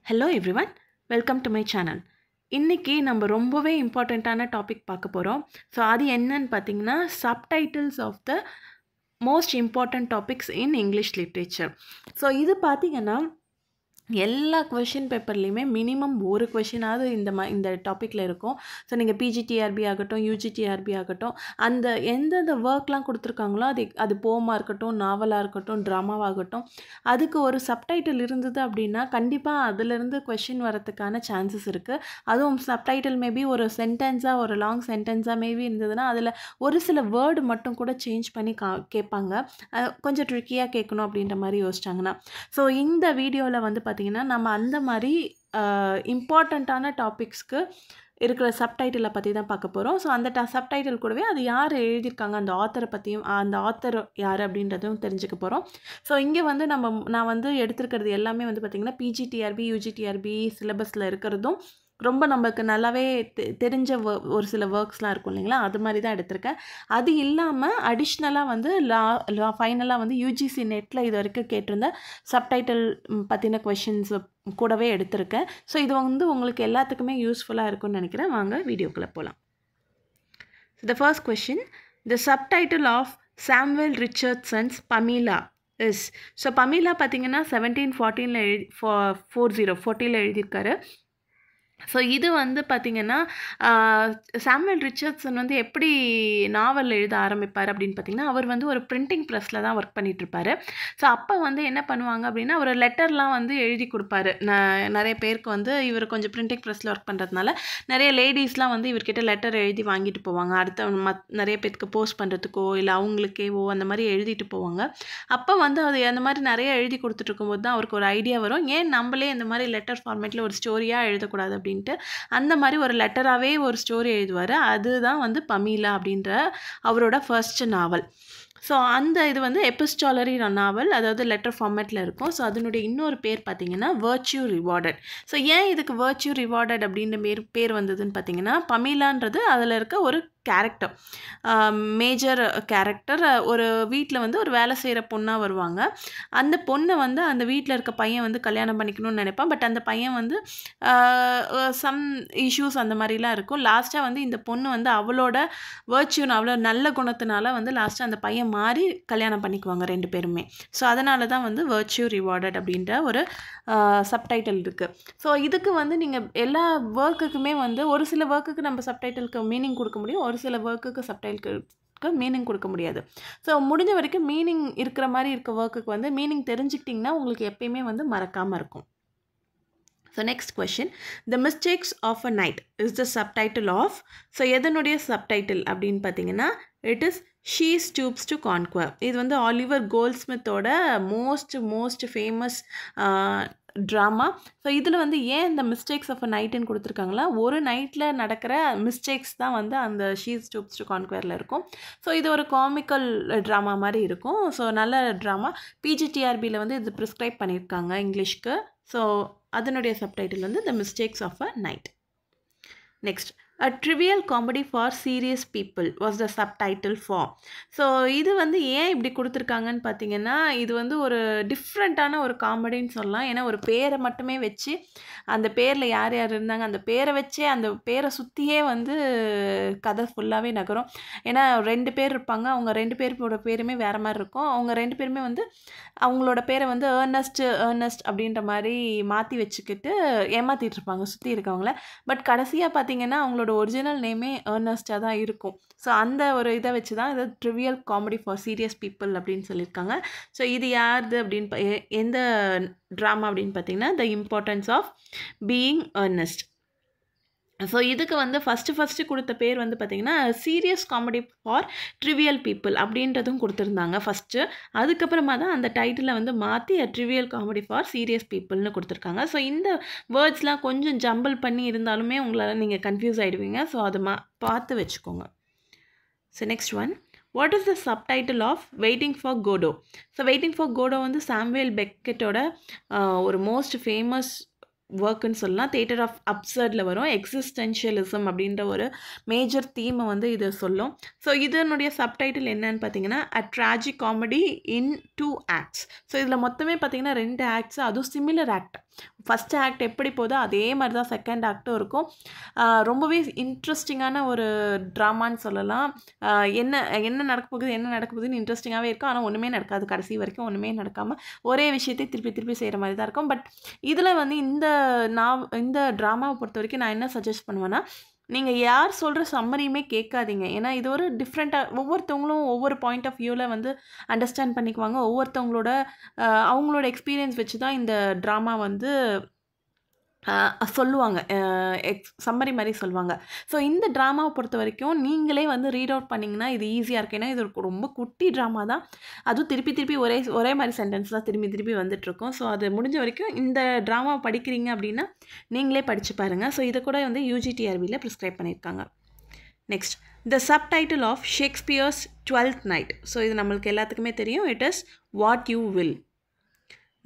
Hello everyone, welcome to my channel. இன்னைக்கு நம்ம ரொம்பவே இம்பார்ட்டண்ட்டான டாபிக் பார்க்க போகிறோம். ஸோ அது என்னன்னு பார்த்தீங்கன்னா subtitles of the most important topics in English literature. So இது பார்த்தீங்கன்னா எல்லா கொஷின் பேப்பர்லேயுமே மினிமம் ஒரு கொஷினாவது இந்த டாப்பிக்கில் இருக்கும். ஸோ நீங்கள் பிஜிடிஆர்பி ஆகட்டும், யூஜிடிஆர்பி ஆகட்டும், அந்த எந்தெந்த ஒர்க்லாம் கொடுத்துருக்காங்களோ அது போமாக இருக்கட்டும், நாவலாக இருக்கட்டும், ட்ராமாவாகட்டும், அதுக்கு ஒரு சப்டைட்டில் இருந்தது அப்படின்னா கண்டிப்பாக அதிலிருந்து கொஷின் வரத்துக்கான சான்சஸ் இருக்குது. அதுவும் சப்டைட்டில் மேபி ஒரு சென்டென்ஸாக, ஒரு லாங் சென்டென்ஸாக மேபி இருந்ததுன்னா அதில் ஒரு சில வேர்டு மட்டும் கூட சேஞ்ச் பண்ணி கேட்பாங்க. கொஞ்சம் ட்ரிக்கியாக கேட்கணும் அப்படின்ற மாதிரி யோசிச்சாங்கன்னா. ஸோ இந்த வீடியோவில் வந்து பார்த்திங்கன்னா நம்ம அந்த மாதிரி இம்பார்ட்டண்ட்டான டாபிக்ஸ்க்கு இருக்கிற சப்டைட்டிலை பற்றி தான் பார்க்க போகிறோம். ஸோ அந்த சப்டைட்டில் கூடவே அது யார் எழுதியிருக்காங்க, அந்த ஆத்தரை பற்றியும், அந்த ஆத்தர் யார் அப்படின்றதும் தெரிஞ்சுக்க போகிறோம். ஸோ இங்கே வந்து நான் வந்து எடுத்துருக்கிறது எல்லாமே வந்து பார்த்திங்கன்னா பிஜிடிஆர்பி, யூஜிடிஆர்பி சிலபஸில் இருக்கிறதும் ரொம்ப நமக்கு நல்லாவே தெரிஞ்ச ஒரு சில ஒர்க்ஸ்லாம் இருக்கும் இல்லைங்களா, அது மாதிரி தான் எடுத்திருக்கேன். அது இல்லாமல் அடிஷ்னலாக வந்து ஃபைனலாக வந்து யூஜிசி நெட்டில் இது வரைக்கும் கேட்டிருந்த சப்டைட்டில் பற்றின கொஷின்ஸ் கூடவே எடுத்திருக்கேன். ஸோ இது வந்து உங்களுக்கு எல்லாத்துக்குமே யூஸ்ஃபுல்லாக இருக்கும்னு நினைக்கிறேன். வாங்க வீடியோக்குள்ளே போகலாம். The first question, the subtitle of Samuel Richardson's Pamela is. So Pamela பார்த்தீங்கன்னா 1740 எழுதியிருக்காரு. ஸோ இது வந்து பார்த்திங்கன்னா சாமுவேல் ரிச்சர்ட்சன் வந்து எப்படி நாவல் எழுத ஆரம்பிப்பார் அப்படின்னு பார்த்திங்கன்னா, அவர் வந்து ஒரு பிரிண்டிங் ப்ரெஸ்ஸில் தான் ஒர்க் பண்ணிகிட்ருப்பார். ஸோ அப்போ வந்து என்ன பண்ணுவாங்க அப்படின்னா, ஒரு லெட்டர்லாம் வந்து எழுதி கொடுப்பாரு. நிறைய பேருக்கு வந்து இவர் கொஞ்சம் பிரிண்டிங் ப்ரெஸ்ஸில் ஒர்க் பண்ணுறதுனால நிறைய லேடிஸ்லாம் வந்து இவர்கிட்ட லெட்டர் எழுதி வாங்கிட்டு போவாங்க. அடுத்த நிறைய பேருக்கு போஸ்ட் பண்ணுறதுக்கோ இல்லை அவங்களுக்கேவோ அந்த மாதிரி எழுதிட்டு போவாங்க. அப்போ வந்து அது அந்த மாதிரி நிறைய எழுதி கொடுத்துட்டு இருக்கும்போது தான் அவருக்கு ஒரு ஐடியா வரும், ஏன் நம்மளே இந்த மாதிரி லெட்டர் ஃபார்மேட்டில் ஒரு ஸ்டோரியாக எழுதக்கூடாது அப்படின்ட்டு அந்த மாதிரி ஒரு லெட்டராகவே ஒரு ஸ்டோரி எழுதுவார். அதுதான் வந்து பமீலா அப்படின்ற அவரோட ஃபர்ஸ்ட் நாவல். ஸோ அந்த இது வந்து எபிஸ்டாலரி நாவல், அதாவது லெட்டர் ஃபார்மேட்டில் இருக்கும். ஸோ அதனுடைய இன்னொரு பேர் பார்த்தீங்கன்னா வர்ச்சியூ ரிவார்டட். ஸோ ஏன் இதுக்கு வர்ச்சியூ ரிவார்டட் அப்படின்ற பேர் வந்ததுன்னு பார்த்தீங்கன்னா, பமீலான்றது அதில் இருக்க ஒரு கேரக்டர், மேஜர் கேரக்டர். ஒரு வீட்டில் வந்து ஒரு வேலை செய்கிற பொண்ணாக வருவாங்க. அந்த பொண்ணை வந்து அந்த வீட்டில் இருக்க பையன் வந்து கல்யாணம் பண்ணிக்கணும்னு நினைப்பான். பட் அந்த பையன் வந்து சம் இஷ்யூஸ் அந்த மாதிரிலாம் இருக்கும். லாஸ்ட்டாக வந்து இந்த பொண்ணு வந்து அவளோட வர்ச்சியூன், அவ்வளோ நல்ல குணத்தினால வந்து லாஸ்ட்டாக அந்த பையன் மாறி கல்யாணம் பண்ணிக்குவாங்க ரெண்டு பேருமே. ஸோ அதனால தான் வந்து வர்ச்சியூ ரிவார்டட் அப்படின்ற ஒரு சப்டைட்டில் இருக்குது. ஸோ இதுக்கு வந்து நீங்கள் எல்லா ஒர்க்குக்குமே வந்து ஒரு சில ஒர்க்குக்கு நம்ம சப்டைட்டிலுக்கு மீனிங் கொடுக்க முடியும், ஒரு சில ஒர்க்குக்கு சப்டைட்டிலுக்கு மீனிங் கொடுக்க முடியாது. ஸோ முடிஞ்ச வரைக்கும் மீனிங் இருக்கிற மாதிரி இருக்க ஒர்க்குக்கு வந்து மீனிங் தெரிஞ்சுக்கிட்டிங்கன்னா உங்களுக்கு எப்பயுமே வந்து மறக்காமல் இருக்கும். So next question, the mistakes of a night is the subtitle of. So எதனுடைய சப்டைட்டில் அப்படின்னு பார்த்தீங்கன்னா, it is she stoops to conquer. இது வந்து ஆலிவர் கோல்ட்ஸ்மித்தோட மோஸ்ட் ஃபேமஸ் ட்ராமா. ஸோ இதில் வந்து ஏன் இந்த மிஸ்டேக்ஸ் ஆஃப் அ நைட்டுன்னு கொடுத்துருக்காங்களா, ஒரு நைட்டில் நடக்கிற மிஸ்டேக்ஸ் தான் வந்து அந்த ஷீ ஸ்டூப்ஸ் டு கான்குவரில் இருக்கும். ஸோ இது ஒரு காமிக்கல் ட்ராமா மாதிரி இருக்கும். ஸோ நல்ல ட்ராமா. பிஜிடிஆர்பியில் வந்து இது ப்ரிஸ்கிரைப் பண்ணியிருக்காங்க இங்கிலீஷ்க்கு. ஸோ அதனுடைய சப்டைட்டில் வந்து the mistakes of a night. Next, A trivial comedy for serious people was the subtitle for. So இது வந்து ஏன் இப்படி கொடுத்துருக்காங்கன்னு பார்த்தீங்கன்னா, இது வந்து ஒரு டிஃப்ரெண்ட்டான ஒரு காமெடின்னு சொல்லலாம். ஏன்னா ஒரு பேரை மட்டுமே வச்சு, அந்த பேரில் யார் யார் இருந்தாங்க, அந்த பேரை வச்சே அந்த பேரை சுற்றியே வந்து கதை ஃபுல்லாகவே நகரும். ஏன்னா ரெண்டு பேர் இருப்பாங்க, அவங்க ரெண்டு பேரோட பேருமே வேறு மாதிரி இருக்கும். அவங்க ரெண்டு பேருமே வந்து அவங்களோட பேரை வந்து ஏர்னஸ்ட் அப்படின்ற மாதிரி மாற்றி வச்சுக்கிட்டு ஏமாற்றிட்டு இருப்பாங்க சுற்றி இருக்கவங்கள. பட் கடைசியாக பார்த்தீங்கன்னா அவங்களோட ஒரிஜினல் நேமே ஏர்னஸ்டாக தான் இருக்கும். ஸோ அந்த ஒரு இதை வச்சு தான் இது trivial comedy for serious people அப்படின்னு சொல்லியிருக்காங்க. ஸோ இது யாருது அப்படின்னு எந்த ட்ராமா அப்படின்னு பார்த்தீங்கன்னா, the importance of being earnest. So இதுக்கு வந்து ஃபஸ்ட்டு கொடுத்த பேர் வந்து பார்த்திங்கன்னா serious comedy for trivial people அப்படின்றதும் கொடுத்துருந்தாங்க ஃபஸ்ட்டு. அதுக்கப்புறமா தான் அந்த டைட்டிலை வந்து மாற்றி ட்ரிவியல் காமெடி ஃபார் சீரியஸ் பீப்புள்னு கொடுத்துருக்காங்க. ஸோ இந்த வேர்ட்ஸ்லாம் கொஞ்சம் ஜம்பிள் பண்ணி இருந்தாலுமே உங்களால் நீங்கள் கன்ஃபியூஸ் ஆகிடுவீங்க. ஸோ அதை பார்த்து வச்சுக்கோங்க. So next one, what is the subtitle of waiting for Godot. So waiting for Godot வந்து சாமுவேல் பெக்கெட்டோட ஒரு மோஸ்ட் ஃபேமஸ் ஒர்க்குன்னு சொல்லலாம். தியேட்டர் ஆஃப் அப்சர்டில் வரும். எக்ஸிஸ்டென்ஷியலிசம் அப்படின்ற ஒரு மேஜர் தீமை வந்து இதை சொல்லும். ஸோ இதனுடைய சப்டைட்டில் என்னன்னு பார்த்தீங்கன்னா, a tragic comedy in 2 acts. So இதில் மொத்தமே பார்த்தீங்கன்னா 2 acts, அதுவும் சிமிலர் ஆக்ட். ஃபஸ்ட் ஆக்ட் எப்படி போதோ அதே மாதிரி தான் செகண்ட் ஆக்டும் இருக்கும். ரொம்பவே இன்ட்ரெஸ்டிங்கான ஒரு ட்ராமான்னு சொல்லலாம். என்ன என்ன நடக்க போகுதுன்னு இன்ட்ரெஸ்டிங்காகவே இருக்கும். ஆனால் ஒன்றுமே நடக்காது, கடைசி வரைக்கும் ஒன்றுமே நடக்காமல் ஒரே விஷயத்தை திருப்பி திருப்பி செய்கிற மாதிரி தான் இருக்கும். பட் இதில் வந்து இந்த ட்ராமாவை பொறுத்த வரைக்கும் நான் என்ன சஜஸ்ட் பண்ணுவேன்னா, நீங்கள் யார் சொல்கிற சம்மரியுமே கேட்காதீங்க. ஏன்னா இது ஒரு டிஃப்ரெண்ட்டாக ஒவ்வொருத்தவங்களும் ஒவ்வொரு பாயிண்ட் ஆஃப் வியூவில் வந்து அண்டர்ஸ்டாண்ட் பண்ணிக்குவாங்க. ஒவ்வொருத்தவங்களோட அவங்களோட எக்ஸ்பீரியன்ஸ் வச்சு தான் இந்த ட்ராமா வந்து சொல்லுவாங்க. சம்மரி மாதிரி சொல்லுவாங்க. ஸோ இந்த ட்ராமாவை பொறுத்த வரைக்கும் நீங்களே வந்து ரீட் அவுட் பண்ணிங்கன்னா இது ஈஸியாக இருக்கும். ஏன்னா இது ரொம்ப குட்டி ட்ராமா தான். அதுவும் திருப்பி திருப்பி ஒரே மாதிரி சென்டென்ஸ் தான் திரும்பி திருப்பி வந்துட்டுருக்கும். ஸோ அது முடிஞ்ச வரைக்கும் இந்த ட்ராமாவை படிக்கிறீங்க அப்படின்னா நீங்களே படித்து பாருங்கள். ஸோ இதை கூட வந்து UGTRBயில் ப்ரிஸ்கிரைப் பண்ணியிருக்காங்க. Next, the subtitle of Shakespeare's 12th night. So இது நம்மளுக்கு எல்லாத்துக்குமே தெரியும். It is what you will.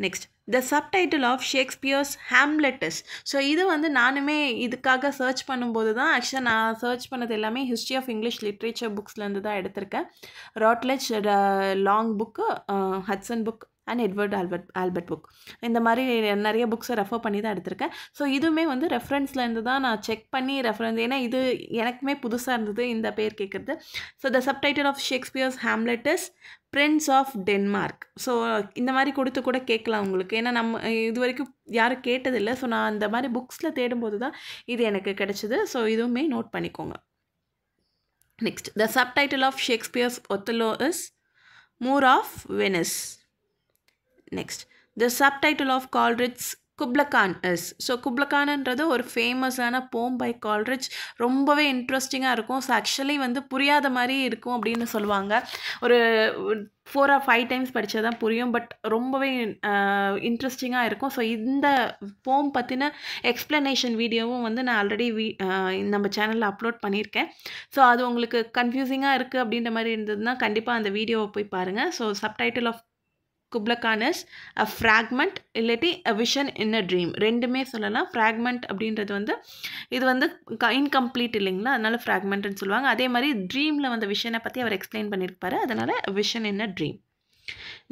Next, the subtitle of Shakespeare's Hamlet's. So இது வந்து நானுமே இதுக்காக சர்ச் பண்ணும்போது தான், ஆக்சுவலாக நான் சர்ச் பண்ணது எல்லாமே ஹிஸ்ட்ரி ஆஃப் இங்கிலீஷ் லிட்ரேச்சர் புக்ஸ்லேருந்து தான் எடுத்திருக்கேன். Routledge long book, Hudson book and Edward Albert book, இந்த மாதிரி நிறைய புக்ஸை ரெஃபர் பண்ணி தான் எடுத்திருக்கேன். ஸோ இதுவுமே வந்து ரெஃபரன்ஸ்லேருந்து தான் நான் செக் பண்ணி ஏன்னா இது எனக்குமே புதுசாக இருந்தது இந்த பேர் கேட்குறது. So the subtitle of Shakespeare's Hamlet's prince of Denmark. So இந்த மாதிரி கொடுத்து கூட கேட்கலாம் உங்களுக்கு. ஏன்னா நம்ம இது வரைக்கும் யாரும் கேட்டதில்லை. ஸோ நான் அந்த மாதிரி புக்ஸில் தேடும்போது தான் இது எனக்கு கிடச்சிது. ஸோ இதுவுமே நோட் பண்ணிக்கோங்க. Next, the subtitle of Shakespeare's Othello is Moor of Venice. Next, the subtitle of Coleridge Kubla Khan is. So Kubla கான்ன்றது ஒரு ஃபேமஸான போம் பை கால்ரிட்ஜ். ரொம்பவே இன்ட்ரெஸ்டிங்காக இருக்கும். ஸோ ஆக்சுவலி வந்து புரியாத மாதிரி இருக்கும் அப்படின்னு சொல்லுவாங்க. ஒரு 4 or 5 டைம்ஸ் படித்தா தான் புரியும். பட் ரொம்பவே இன்ட்ரெஸ்டிங்காக இருக்கும். ஸோ இந்த போம் பற்றின எக்ஸ்ப்ளனேஷன் வீடியோவும் வந்து நான் ஆல்ரெடி நம்ம சேனலில் அப்லோட் பண்ணியிருக்கேன். ஸோ அது உங்களுக்கு கன்ஃபியூசிங்காக இருக்குது அப்படின்ற மாதிரி இருந்ததுன்னா கண்டிப்பாக அந்த வீடியோவை போய் பாருங்கள். So subtitle of Kubla Khan is a fragment இல்லாட்டி a vision in a dream, ரெண்டுமே சொல்லலாம். ஃப்ராக்மெண்ட் அப்படின்றது வந்து இது வந்து இன்கம்ப்ளீட் இல்லைங்களா, அதனால ஃப்ராக்மெண்ட்னு சொல்லுவாங்க. அதே மாதிரி ட்ரீமில் வந்து விஷனை பற்றி அவர் எக்ஸ்பிளைன் பண்ணியிருப்பாரு, அதனால் vision in a dream.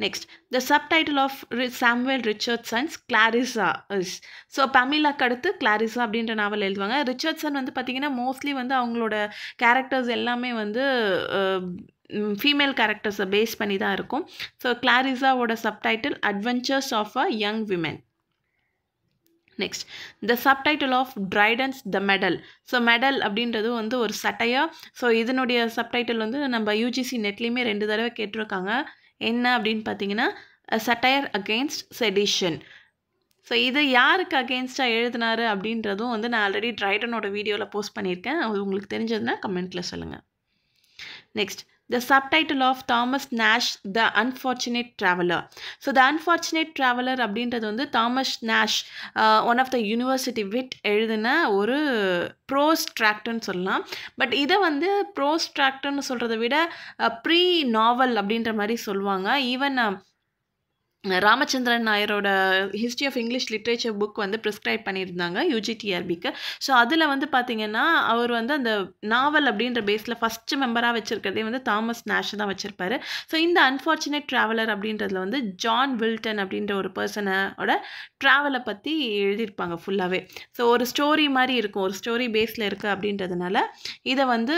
Next, the subtitle of Samuel Richardson's Clarissa is. So பமீலாக்கு அடுத்து கிளாரிசா அப்படின்ற நாவல் எழுதுவாங்க. ரிச்சர்ட்சன் வந்து பார்த்திங்கன்னா மோஸ்ட்லி வந்து அவங்களோட கேரக்டர்ஸ் எல்லாமே வந்து ஃபீமேல் கேரக்டர்ஸை பேஸ் பண்ணி தான் இருக்கும். ஸோ கிளாரிசாவோட subtitle adventures of a young women. Next, the subtitle of Dryden's the medal. So medal அப்படின்றது வந்து ஒரு சட்டையா. ஸோ இதனுடைய சப்டைட்டில் வந்து நம்ம UGC நெட்லேயுமே 2 தடவை கேட்டிருக்காங்க. என்ன அப்படின்னு பார்த்தீங்கன்னா, சட்டையர் அகெயின்ஸ்ட் செடிஷன். ஸோ இது யாருக்கு அகெயின்ஸ்டாக எழுதினாரு அப்படின்றதும் வந்து நான் ஆல்ரெடி ட்ரைடனோட வீடியோவில் போஸ்ட் பண்ணியிருக்கேன். அது உங்களுக்கு தெரிஞ்சதுன்னா கமெண்ட்டில் சொல்லுங்கள். Next, the subtitle of Thomas Nash the Unfortunate Traveler. So the Unfortunate Traveler அப்படின்றது வந்து Thomas Nashe one of the university wit எழுதின ஒரு ப்ரோஸ் ட்ராக்ட்னு சொல்லலாம். பட் இதை வந்து ப்ரோஸ் ட்ராக்ட்னு சொல்கிறத விட ப்ரீ நாவல் அப்படின்ற மாதிரி சொல்லுவாங்க. ஈவன் ராமச்சந்திரன் நாயரோட history of English literature book வந்து ப்ரிஸ்கிரைப் பண்ணியிருந்தாங்க UGTRBக்கு. ஸோ அதில் வந்து பார்த்திங்கன்னா அவர் வந்து அந்த நாவல் அப்படின்ற பேஸில் ஃபஸ்ட்டு மெம்பராக வச்சுருக்கிறதே வந்து தாமஸ் நாஷ் தான் வச்சுருப்பாரு. ஸோ இந்த அன்ஃபார்ச்சுனேட் ட்ராவலர் அப்படின்றதுல வந்து ஜான் வில்டன் அப்படின்ற ஒரு பர்சனோட ட்ராவலை பற்றி எழுதியிருப்பாங்க ஃபுல்லாகவே. ஸோ ஒரு ஸ்டோரி மாதிரி இருக்கும், ஒரு ஸ்டோரி பேஸில் இருக்குது அப்படின்றதுனால இதை வந்து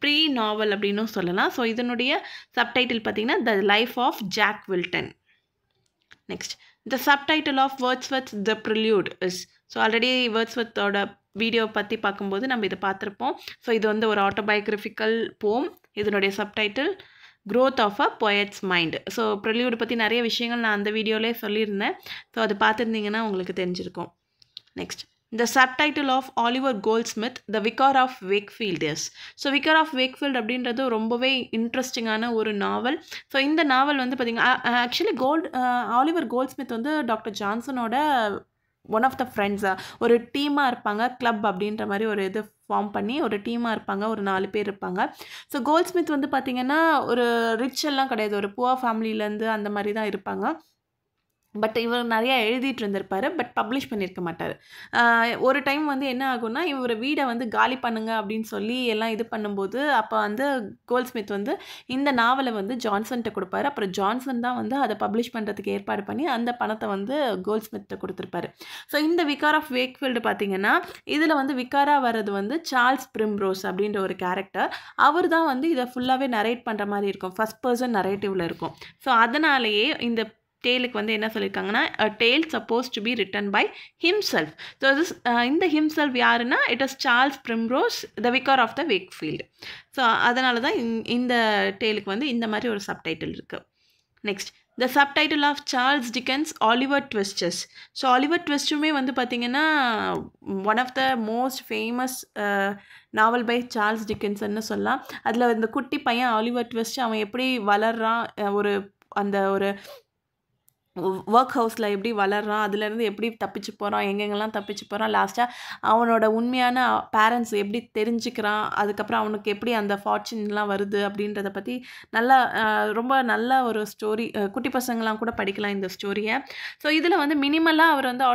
ப்ரீ நாவல் அப்படின்னும் சொல்லலாம். ஸோ இதனுடைய சப்டைட்டில் பார்த்தீங்கன்னா the life of Jack Wilton. Next, the subtitle of Wordsworth the prelude is. So already வேர்ட்ஸ்வர்த்தோட வீடியோ பற்றி பார்க்கும்போது நம்ம இதை பார்த்துருப்போம். ஸோ இது வந்து ஒரு ஆட்டோபயோகிராஃபிக்கல் போம். இதனுடைய subtitle growth of a poet's mind. So prelude பற்றி நிறைய விஷயங்கள் நான் அந்த வீடியோவிலே சொல்லியிருந்தேன். ஸோ அதை பார்த்துருந்தீங்கன்னா உங்களுக்கு தெரிஞ்சிருக்கும். Next, the subtitle of Oliver Goldsmith the Vicar of Wakefield is. So vicar of Wakefield அப்படின்றது ரொம்பவே இன்ட்ரெஸ்டிங்கான ஒரு நாவல். ஸோ இந்த நாவல் வந்து பார்த்திங்கன்னா ஆக்சுவலி ஆலிவர் கோல்ட்ஸ்மித் வந்து டாக்டர் ஜான்சனோட ஒன் ஆஃப் த ஃப்ரெண்ட்ஸாக ஒரு டீமாக இருப்பாங்க. கிளப் அப்படின்ற மாதிரி ஒரு இது ஃபார்ம் பண்ணி ஒரு டீமாக இருப்பாங்க, ஒரு 4 பேர் இருப்பாங்க. ஸோ கோல்ட்ஸ்மித் வந்து பார்த்திங்கன்னா ஒரு ரிச் எல்லாம் கிடையாது, ஒரு புவர் ஃபேமிலியிலேருந்து அந்த மாதிரி தான் இருப்பாங்க. பட் இவர் நிறையா எழுதிட்டு இருந்திருப்பார், பட் பப்ளிஷ் பண்ணியிருக்க மாட்டார். ஒரு டைம் வந்து என்ன ஆகும்னா, இவர் வீடை வந்து காலி பண்ணுங்க அப்படின்னு சொல்லி எல்லாம் இது பண்ணும்போது, அப்போ வந்து கோல்ட்ஸ்மித் வந்து இந்த நாவலை வந்து ஜான்சன்கிட்ட கொடுப்பாரு. அப்புறம் ஜான்சன் தான் வந்து அதை பப்ளிஷ் பண்ணுறதுக்கு ஏற்பாடு பண்ணி அந்த பணத்தை வந்து கோல்ட்ஸ்மித்தை கொடுத்துருப்பாரு. ஸோ இந்த விகார் ஆஃப் வேக்ஃபீல்டு பார்த்தீங்கன்னா, இதில் வந்து விகாராக வர்றது வந்து சார்ல்ஸ் பிரிம்ரோஸ் அப்படின்ற ஒரு கேரக்டர். அவர் தான் வந்து இதை ஃபுல்லாகவே நரேட் பண்ணுற மாதிரி இருக்கும், ஃபர்ஸ்ட் பர்சன் நரேட்டிவில் இருக்கும். ஸோ அதனாலேயே இந்த டேலுக்கு வந்து என்ன சொல்லியிருக்காங்கன்னா, a tale supposed to be written by himself. So இந்த himself யாருன்னா, it is Charles Primrose, the vicar of the Wakefield. So அதனால தான் இந்த டேலுக்கு வந்து இந்த மாதிரி ஒரு சப்டைட்டில் இருக்குது. Next, the subtitle of Charles Dickens Oliver Twist's. So Oliver ட்விஸ்ட்டுமே வந்து பார்த்திங்கன்னா one of the most famous novel by Charles டிக்கன்ஸ்ன்னு சொல்லலாம். அதில் இந்த குட்டி பையன் ஆலிவர் ட்விஸ்ட் அவன் எப்படி வளர்றான், ஒரு ஒர்க் ஹவுஸில் எப்படி வளர்றான், அதுலேருந்து எப்படி தப்பிச்சு போகிறான், எங்கெங்கெல்லாம் தப்பிச்சு போகிறான், லாஸ்ட்டாக அவனோட உண்மையான பேரண்ட்ஸ் எப்படி தெரிஞ்சுக்கிறான், அதுக்கப்புறம் அவனுக்கு எப்படி அந்த ஃபார்ச்சூன்லாம் வருது அப்படின்றத பற்றி நல்லா ரொம்ப நல்ல ஒரு ஸ்டோரி. குட்டி பசங்களாம் கூட படிக்கலாம் இந்த ஸ்டோரியை. ஸோ இதில் வந்து மினிமலாக அவர் வந்து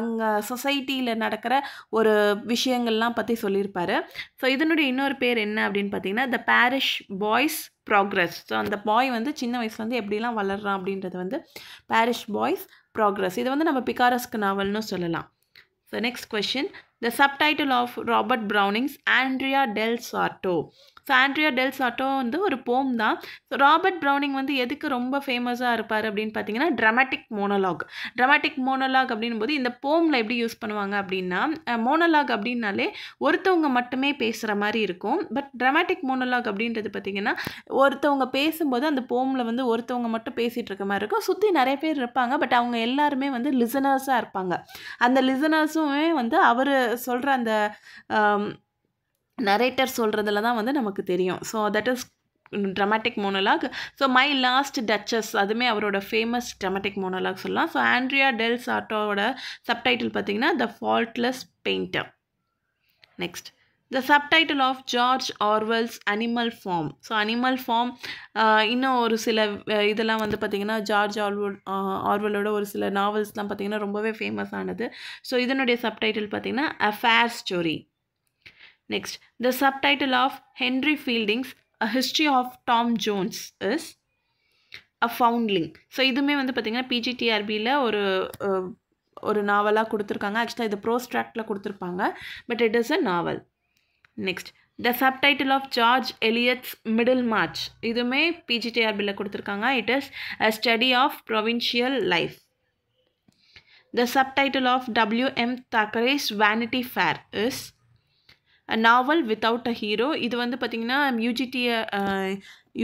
அங்கே சொசைட்டியில் நடக்கிற ஒரு விஷயங்கள்லாம் பற்றி சொல்லியிருப்பார். ஸோ இதனுடைய இன்னொரு பேர் என்ன அப்படின்னு பார்த்தீங்கன்னா, த பேரிஷ் பாய்ஸ் ப்ராக்ரஸ். ஸோ அந்த பாய் வந்து சின்ன வயசுலேருந்து எப்படிலாம் வளர்றான் அப்படின்றது வந்து பேரிஷ் பாய்ஸ் ப்ராக்ரஸ். இது வந்து நம்ம பிகாரஸ்க்கு நாவல்னு சொல்லலாம். So next question, the subtitle of Robert Browning's Andrea del Sarto. So Andrea del Sarto வந்து ஒரு போம் தான். ஸோ ராபர்ட் ப்ரௌனிங் வந்து எதுக்கு ரொம்ப ஃபேமஸாக இருப்பார் அப்படின்னு பார்த்தீங்கன்னா, ட்ராமாட்டிக் மோனோலாக். ட்ராமாட்டிக் மோனோலாக் அப்படின்னும் போது இந்த போமில் எப்படி யூஸ் பண்ணுவாங்க அப்படின்னா, மோனோலாக் அப்படின்னாலே ஒருத்தவங்க மட்டுமே பேசுகிற மாதிரி இருக்கும். பட் ட்ராமாட்டிக் மோனோலாக் அப்படின்றது பார்த்திங்கன்னா, ஒருத்தவங்க பேசும்போது அந்த போமில் வந்து ஒருத்தவங்க மட்டும் பேசிகிட்டு இருக்க மாதிரி இருக்கும், சுற்றி நிறைய பேர் இருப்பாங்க, பட் அவங்க எல்லாருமே வந்து லிசனர்ஸாக இருப்பாங்க. அந்த லிசனர்ஸுமே வந்து அவர் சொல்கிற அந்த நரேட்டர் சொல்கிறதுல தான் வந்து நமக்கு தெரியும். So that is dramatic monologue. So my last duchess அதுவுமே அவரோட ஃபேமஸ் ட்ராமாட்டிக் மோனோலாக் சொல்லலாம். ஸோ ஆண்ட்ரியா டெல் சார்ட்டோட சப்டைட்டில் பார்த்தீங்கன்னா, the faultless painter. Next, the subtitle of George Orwell's animal farm. So animal farm இன்னும் ஒரு சில இதெல்லாம் வந்து பார்த்திங்கன்னா, ஜார்ஜ் ஆர்வெலோட ஒரு சில நாவல்ஸ்லாம் பார்த்திங்கன்னா ரொம்பவே ஃபேமஸ் ஆனது. ஸோ இதனுடைய சப்டைட்டில் பார்த்திங்கன்னா, a fair story. Next, the subtitle of Henry Fielding's A History of Tom Jones is A Foundling. So இதுவுமே வந்து பார்த்திங்கன்னா PGTRBயில் ஒரு நாவலாக கொடுத்துருக்காங்க. ஆக்சுவலாக இது ப்ரோஸ்ட்ராக்டில் கொடுத்துருப்பாங்க, but it is a novel. Next, the subtitle of George Eliot's Middlemarch. இதுவுமே PGTRBயில் கொடுத்துருக்காங்க. It is a study of provincial life. The subtitle of WM Thackeray's Vanity Fair is A Novel Without a Hero. இது வந்து பார்த்திங்கன்னா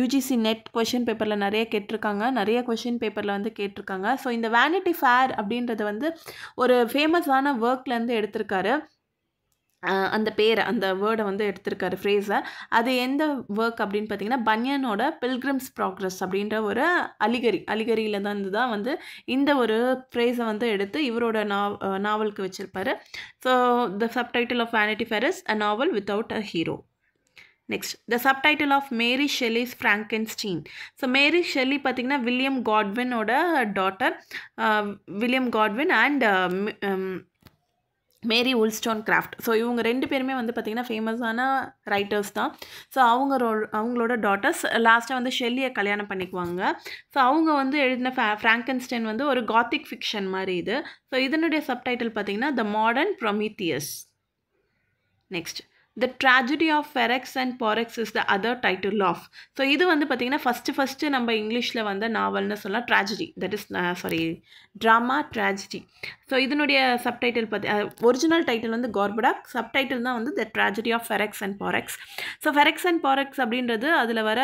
UGC net question பேப்பரில் நிறைய கேட்டிருக்காங்க, நிறைய கொஷின் பேப்பரில் வந்து கேட்டிருக்காங்க. ஸோ இந்த வேனிட்டி ஃபேர் அப்படின்றது வந்து ஒரு ஃபேமஸான ஒர்க்லேருந்து எடுத்திருக்காரு. அந்த பேரை, அந்த வேர்டை வந்து எடுத்திருக்காரு, ஃப்ரேஸை. அது எந்த ஒர்க் அப்படின்னு பார்த்தீங்கன்னா, பன்யனோட பில்கிரிம்ஸ் ப்ராக்ரஸ் அப்படின்ற ஒரு அலிகரியில் தான் வந்து இந்த ஒரு ஃப்ரேஸை வந்து எடுத்து இவரோட நாவலுக்கு வச்சுருப்பாரு. So the subtitle of vanity fair is a novel without a hero. Next, the subtitle of Mary Shelley's Frankenstein. So Mary Shelley பார்த்திங்கன்னா வில்லியம் காட்வினோட daughter. William Godwin and Mary Wollstonecraft. So இவங்க 2 பேருமே வந்து பார்த்திங்கன்னா ஃபேமஸான ரைட்டர்ஸ் தான். So அவங்களோட daughters லாஸ்ட்டாக வந்து ஷெல்லியை கல்யாணம் பண்ணிக்குவாங்க. ஸோ அவங்க வந்து எழுதின ஃப்ராங்கென்ஸ்டைன் வந்து ஒரு காத்திக் ஃபிக்ஷன் மாதிரி இது. ஸோ இதனுடைய சப்டைட்டில் பார்த்திங்கன்னா, the modern Prometheus. Next, the tragedy of Ferrex and Porrex is the other title of. So இது வந்து பார்த்திங்கன்னா ஃபஸ்ட்டு நம்ம இங்கிலீஷில் வந்த நாவல்னு சொல்லலாம், tragedy. That is drama tragedy. So இதனுடைய சப்டைட்டில் ஒரிஜினல் டைட்டில் வந்து கார்படாக், சப்டைட்டில் தான் வந்து the tragedy of Ferrex and Porrex. So Ferrex and Porrex அப்படின்றது அதில் வர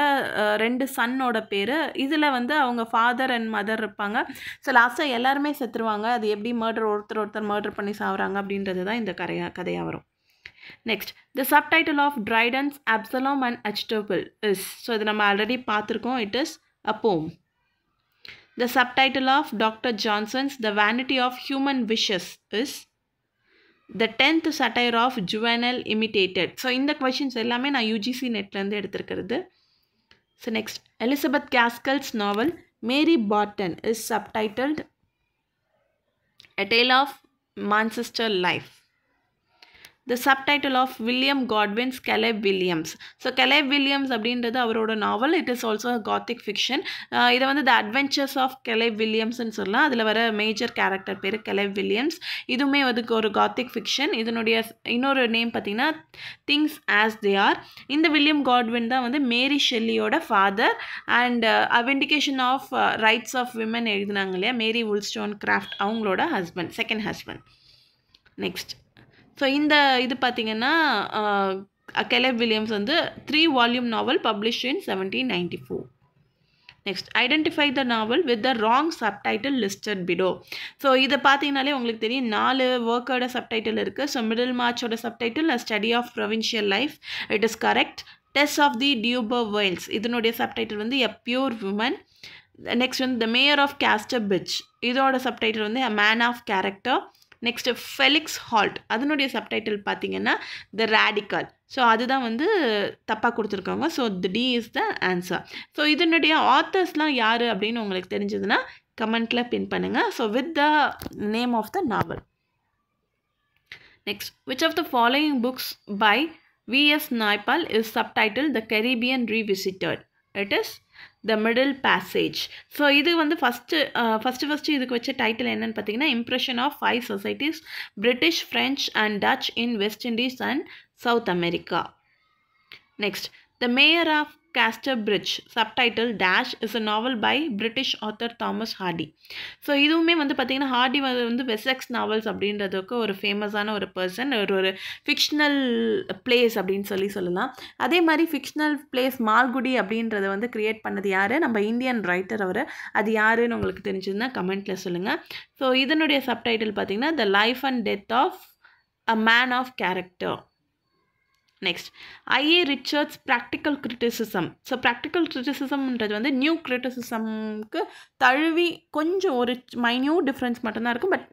2 சன்னோட பேர். இதில் வந்து அவங்க ஃபாதர் அண்ட் மதர் இருப்பாங்க. ஸோ லாஸ்ட்டாக எல்லாருமே செத்துருவாங்க. அது எப்படி ஒருத்தர் மர்டர் பண்ணி சாவுறாங்க அப்படின்றது தான் இந்த கதையாக வரும். Next, the subtitle of Dryden's Absalom and Achitophel is. So இது நம்ம ஆல்ரெடி பார்த்துருக்கோம். It is a poem. The subtitle of doctor Johnson's the vanity of human wishes is the 10th satire of Juvenal imitated. So இந்த questions எல்லாமே நான் UGC நெட்லேருந்து எடுத்திருக்கிறது. So next, Elizabeth Gaskell's novel Mary Barton is subtitled A Tale of Manchester Life. The subtitle of William Godwin's Caleb Williams. So Caleb Williams அப்படின்றது அவரோட நாவல். It is also gothic fiction. இதை வந்து த adventures of கெலேப் வில்லியம்ஸ்ன்னு சொல்லலாம். அதில் வர major character பேர் கெலேப் Williams. இதுவுமே அதுக்கு ஒரு காத்திக் ஃபிக்ஷன். இதனுடைய இன்னொரு நேம் பார்த்தீங்கன்னா திங்ஸ் ஆஸ் தே ஆர். இந்த வில்லியம் காட்வின் தான் வந்து மேரி ஷெல்லியோட father and vindication of rights of women எழுதினாங்க இல்லையா, மேரி வுல்ஸ்டோன் கிராஃப்ட், அவங்களோட husband, second husband. Next, so இந்த இது பார்த்தீங்கன்னா கெலேப் வில்லியம்ஸ் வந்து 3 volume novel published in 1794. Next, identify the novel with the wrong subtitle listed below. So இதை பார்த்தீங்கனாலே உங்களுக்கு தெரியும் 4 ஒர்க்கோட சப்டைட்டில் இருக்குது. ஸோ மிடில் மார்ச்சோட subtitle study of provincial life, it is correct. Tess of the d'Urbervilles, இதனுடைய சப்டைட்டில் வந்து எ பியூர் உமன். நெக்ஸ்ட் வந்து த மேயர் ஆஃப் கேஸ்டர்பிட்ச், இதோட சப்டைட்டில் வந்து a man of character. Next Felix Holt, அதனுடைய சப்டைட்டில் பார்த்தீங்கன்னா த ரேடிக்கல். ஸோ அதுதான் வந்து தப்பாக கொடுத்துருக்காங்க. So the D is the answer. So இதனுடைய ஆத்தர்ஸ்லாம் யார் அப்படின்னு உங்களுக்கு தெரிஞ்சதுன்னா கமெண்ட்டில் பின் பண்ணுங்கள். So with the name of the novel. Next, which of the following books by V.S. Naipaul is subtitled The Caribbean Revisited? It is The Middle Passage. So இது வந்து ஃபஸ்ட்டு இதுக்கு வச்ச டைட்டில் என்னன்னு பார்த்தீங்கன்னா impression of 5 societies, British, French and Dutch in West Indies and South America. Next, the mayor of Casterbridge subtitle dash is a novel by British author Thomas Hardy. So இதுவுமே வந்து பார்த்திங்கன்னா Hardy வந்து Wessex novels அப்படின்றதுக்கு ஒரு ஃபேமஸான ஒரு person, ஒரு fictional place அப்படின்னு சொல்லலாம். அதே மாதிரி ஃபிக்ஷனல் பிளேஸ் மால்குடி அப்படின்றத வந்து க்ரியேட் பண்ணது யார்? நம்ம இந்தியன் ரைட்டர் அவர். அது யாருன்னு உங்களுக்கு தெரிஞ்சதுன்னா கமெண்ட்டில் சொல்லுங்கள். ஸோ இதனுடைய சப்டைட்டில் பார்த்திங்கன்னா the life and death of a man of character. Next, I A Richards practical criticism. So practical கிரிட்டிசிசம்ன்றது வந்து நியூ கிரிட்டிசிசம்க்கு தழுவி கொஞ்சம் ஒரு மைன்யூட் டிஃப்ரென்ஸ் மட்டும்தான் இருக்கும். பட்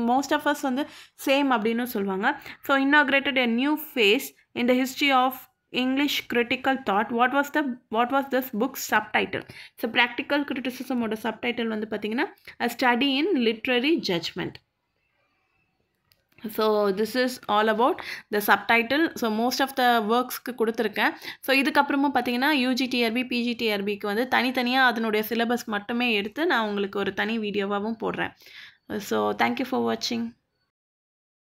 மோஸ்ட் ஆஃப் அஸ் வந்து சேம் அப்படின்னு சொல்லுவாங்க. So inaugurated a new phase in the history of English critical thought. What was this book's subtitle? So practical criticism ஓட subtitle வந்து பார்த்தீங்கன்னா a study in literary judgment. So this is all about the subtitle. So most of the ஒர்க்ஸ்க்கு கொடுத்துருக்கேன். So இதுக்கப்புறமும் பார்த்தீங்கன்னா UGTRB, பிஜிடிஆர்பிக்கு வந்து தனித்தனியாக அதனுடைய சிலபஸ் மட்டுமே எடுத்து நான் உங்களுக்கு ஒரு தனி வீடியோவாகவும் போடுறேன். ஸோ தேங்க்யூ ஃபார் வாட்சிங்.